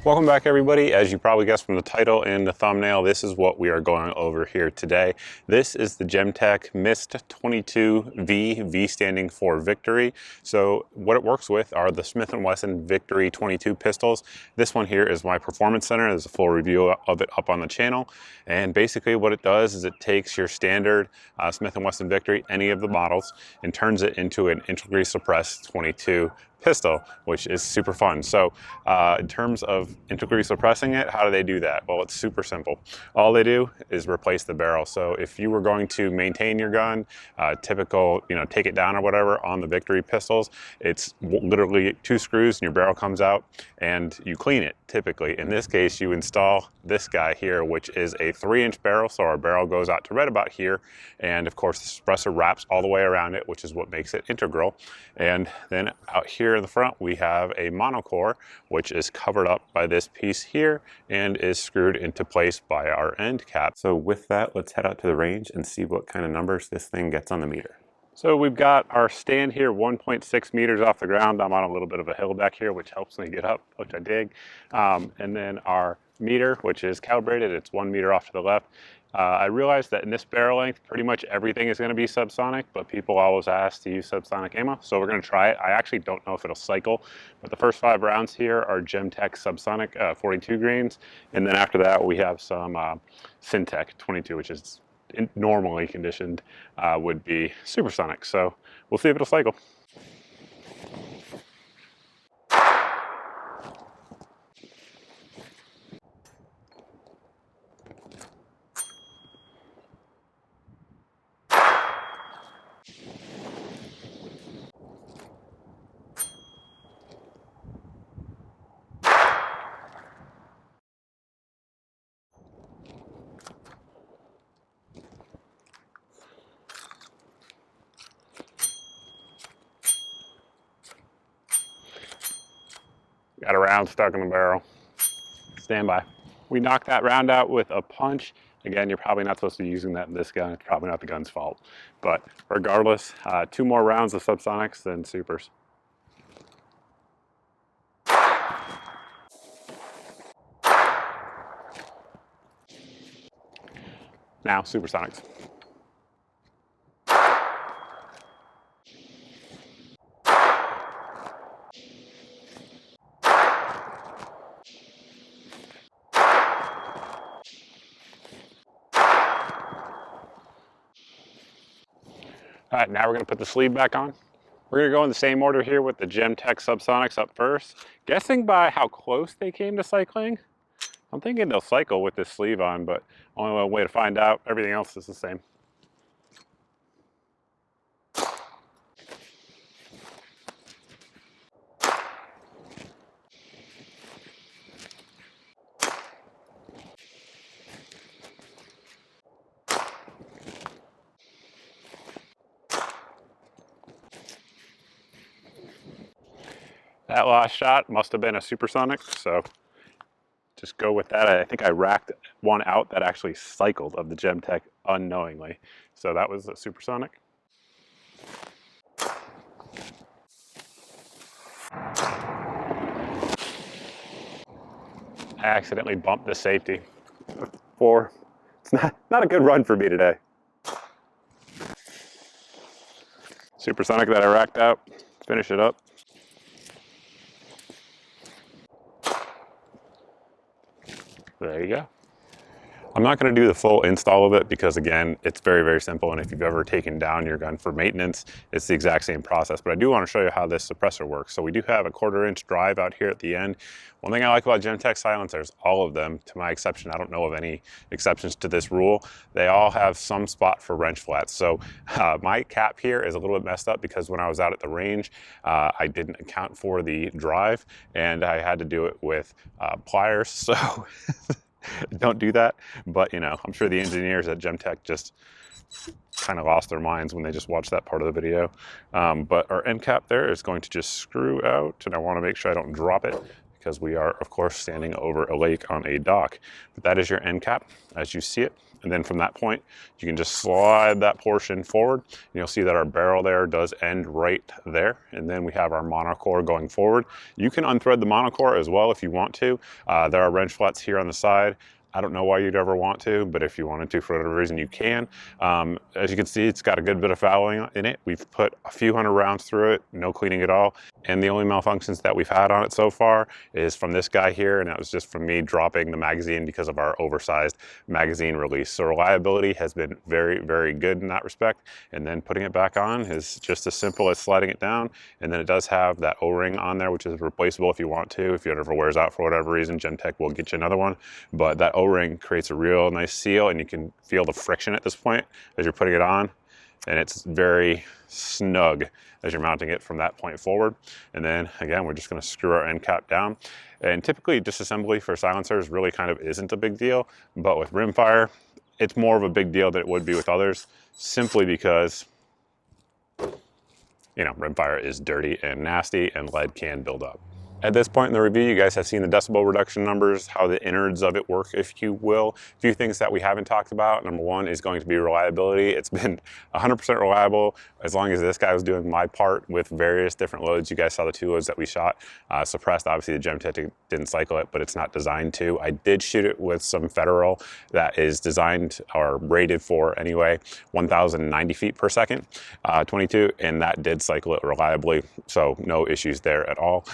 Welcome back, everybody. As you probably guessed from the title and the thumbnail, this is what we are going over here today. This is the Gemtech MIST 22V, V standing for Victory. So what it works with are the Smith Wesson Victory 22 pistols. This one here is my performance center. There's a full review of it up on the channel. And basically what it does is it takes your standard Smith Wesson Victory, any of the models, and turns it into an integrally suppressed 22 pistol, which is super fun. So in terms of integrally suppressing it, how do they do that? Well, it's super simple. All they do is replace the barrel. So if you were going to maintain your gun, typical, take it down or whatever on the Victory pistols, it's literally 2 screws and your barrel comes out and you clean it typically. In this case, you install this guy here, which is a 3-inch barrel. So our barrel goes out to right about here. And of course, the suppressor wraps all the way around it, which is what makes it integral. And then out here in the front, we have a monocore, which is covered up by this piece here and is screwed into place by our end cap. So with that, let's head out to the range and see what kind of numbers this thing gets on the meter. So we've got our stand here 1.6 meters off the ground. I'm on a little bit of a hill back here, which helps me get up, which I dig. And then our meter, which is calibrated, it's 1 meter off to the left. I realized that in this barrel length, pretty much everything is going to be subsonic, but people always ask to use subsonic ammo, so we're going to try it. I actually don't know if it'll cycle, but the first 5 rounds here are Gemtech subsonic 42 grains, and then after that we have some Syntech 22, which is normally conditioned, would be supersonic. So we'll see if it'll cycle. Got a round stuck in the barrel. Stand by. We knocked that round out with a punch. Again, you're probably not supposed to be using that in this gun. It's probably not the gun's fault. But regardless, 2 more rounds of subsonics than supers. Now, supersonics. All right, now we're gonna put the sleeve back on. We're gonna go in the same order here with the Gemtech subsonics up first. Guessing by how close they came to cycling, I'm thinking they'll cycle with this sleeve on, but only way to find out, everything else is the same. That last shot must have been a supersonic, so just go with that. I think I racked one out that actually cycled of the Gemtech unknowingly. So that was a supersonic. I accidentally bumped the safety. 4. It's not a good run for me today. Supersonic that I racked out. Finish it up. There you go. I'm not going to do the full install of it because, again, it's very, very simple. And if you've ever taken down your gun for maintenance, it's the exact same process. But I do want to show you how this suppressor works. So we do have a 1/4-inch drive out here at the end. One thing I like about Gemtech silencers, all of them, to my exception, I don't know of any exceptions to this rule, they all have some spot for wrench flats. So my cap here is a little bit messed up because when I was out at the range, I didn't account for the drive and I had to do it with pliers. So don't do that. But, I'm sure the engineers at Gemtech just kind of lost their minds when they just watched that part of the video. But our end cap there is going to just screw out, and I want to make sure I don't drop it because we are, of course, standing over a lake on a dock. But that is your end cap as you see it. And then from that point, you can just slide that portion forward. And you'll see that our barrel there does end right there. And then we have our monocore going forward. You can unthread the monocore as well if you want to. There are wrench flats here on the side. I don't know why you'd ever want to, but if you wanted to for whatever reason, you can. As you can see, it's got a good bit of fouling in it. We've put a few hundred rounds through it, no cleaning at all. And the only malfunctions that we've had on it so far is from this guy here, and that was just from me dropping the magazine because of our oversized magazine release. So reliability has been very, very good in that respect. And then putting it back on is just as simple as sliding it down. And then it does have that O-ring on there, which is replaceable if you want to. If it ever wears out for whatever reason, Gemtech will get you another one. But that O-ring creates a real nice seal, and you can feel the friction at this point as you're putting it on, and it's very snug as you're mounting it from that point forward. And then again, we're just going to screw our end cap down. And typically disassembly for silencers really kind of isn't a big deal, but with rimfire, it's more of a big deal than it would be with others, simply because, you know, rimfire is dirty and nasty and lead can build up. At this point in the review, you guys have seen the decibel reduction numbers, how the innards of it work, if you will. A few things that we haven't talked about. Number one is going to be reliability. It's been 100% reliable as long as this guy was doing my part with various different loads. You guys saw the 2 loads that we shot. Suppressed, obviously the Gemtech didn't cycle it, but it's not designed to. I did shoot it with some Federal that is designed or rated for anyway, 1,090 feet per second, 22, and that did cycle it reliably. So no issues there at all.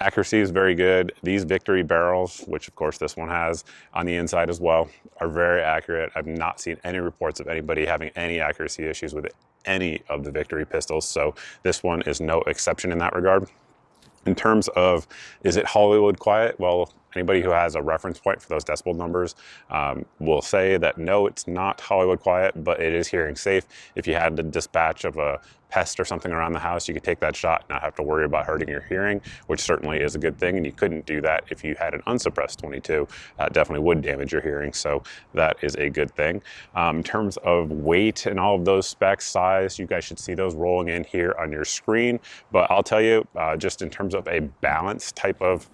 Accuracy is very good. These Victory barrels, which of course this one has on the inside as well, are very accurate. I've not seen any reports of anybody having any accuracy issues with any of the Victory pistols, so this one is no exception in that regard. In terms of, is it Hollywood quiet? Well, anybody who has a reference point for those decibel numbers will say that no, it's not Hollywood quiet, but it is hearing safe. If you had the dispatch of a pest or something around the house, you could take that shot and not have to worry about hurting your hearing, which certainly is a good thing. And you couldn't do that if you had an unsuppressed 22. That definitely would damage your hearing. So that is a good thing. In terms of weight and all of those specs, size, you guys should see those rolling in here on your screen. But I'll tell you, just in terms of a balanced type of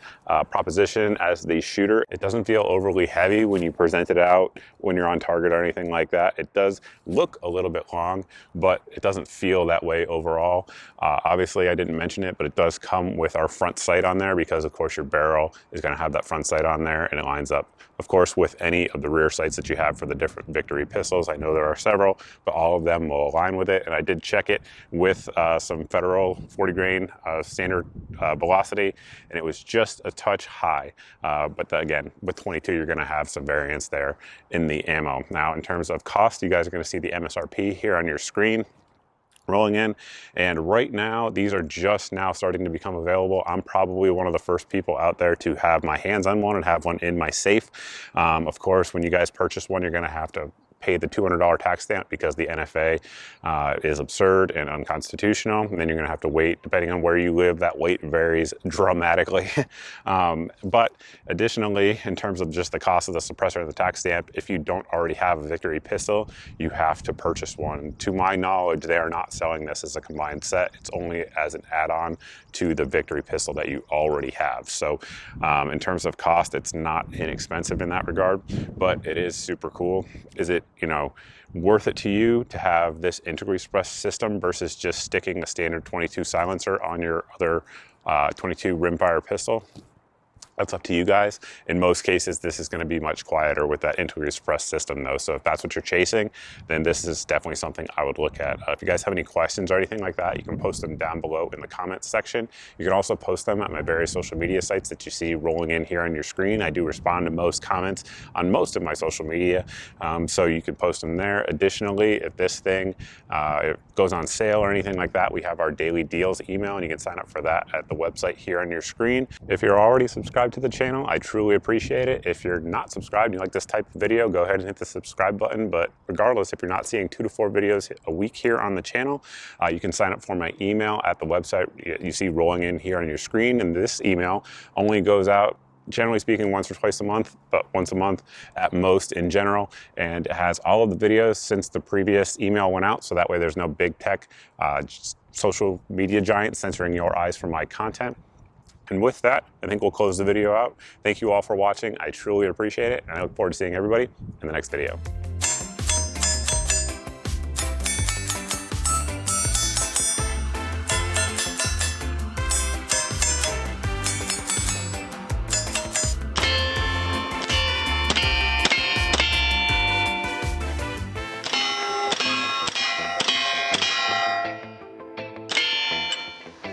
proposition as the shooter, it doesn't feel overly heavy when you present it out when you're on target or anything like that. It does look a little bit long, but it doesn't feel that way overall. Obviously, I didn't mention it, but it does come with our front sight on there because, of course, your barrel is going to have that front sight on there, and it lines up, of course, with any of the rear sights that you have for the different Victory pistols. I know there are several, but all of them will align with it, and I did check it with some Federal 40 grain standard velocity, and it was just a touch high. But again, with 22, you're going to have some variance there in the ammo. Now, in terms of cost, you guys are going to see the MSRP here on your screen rolling in, and right now these are just now starting to become available. I'm probably one of the first people out there to have my hands on one and have one in my safe. Of course, when you guys purchase one, you're going to have to pay the $200 tax stamp because the NFA is absurd and unconstitutional. And then you're going to have to wait, depending on where you live, that wait varies dramatically. But additionally, in terms of just the cost of the suppressor and the tax stamp, if you don't already have a Victory pistol, you have to purchase one. To my knowledge, they are not selling this as a combined set. It's only as an add-on to the Victory pistol that you already have. So in terms of cost, it's not inexpensive in that regard, but it is super cool. Is it, you know, worth it to you to have this integrally suppressed system versus just sticking a standard 22 silencer on your other 22 rimfire pistol? That's up to you guys. In most cases, this is going to be much quieter with that integrally suppressed system though. So if that's what you're chasing, then this is definitely something I would look at. If you guys have any questions or anything like that, you can post them down below in the comments section. You can also post them at my various social media sites that you see rolling in here on your screen. I do respond to most comments on most of my social media, so you can post them there. Additionally, if this thing it goes on sale or anything like that, we have our daily deals email, and you can sign up for that at the website here on your screen. If you're already subscribed to the channel, I truly appreciate it. If you're not subscribed and you like this type of video, go ahead and hit the subscribe button. But regardless, if you're not seeing 2 to 4 videos a week here on the channel, you can sign up for my email at the website you see rolling in here on your screen. And this email only goes out, generally speaking, once or twice a month, but once a month at most in general. And it has all of the videos since the previous email went out. So that way there's no big tech social media giant censoring your eyes from my content. And with that, I think we'll close the video out. Thank you all for watching. I truly appreciate it, and I look forward to seeing everybody in the next video.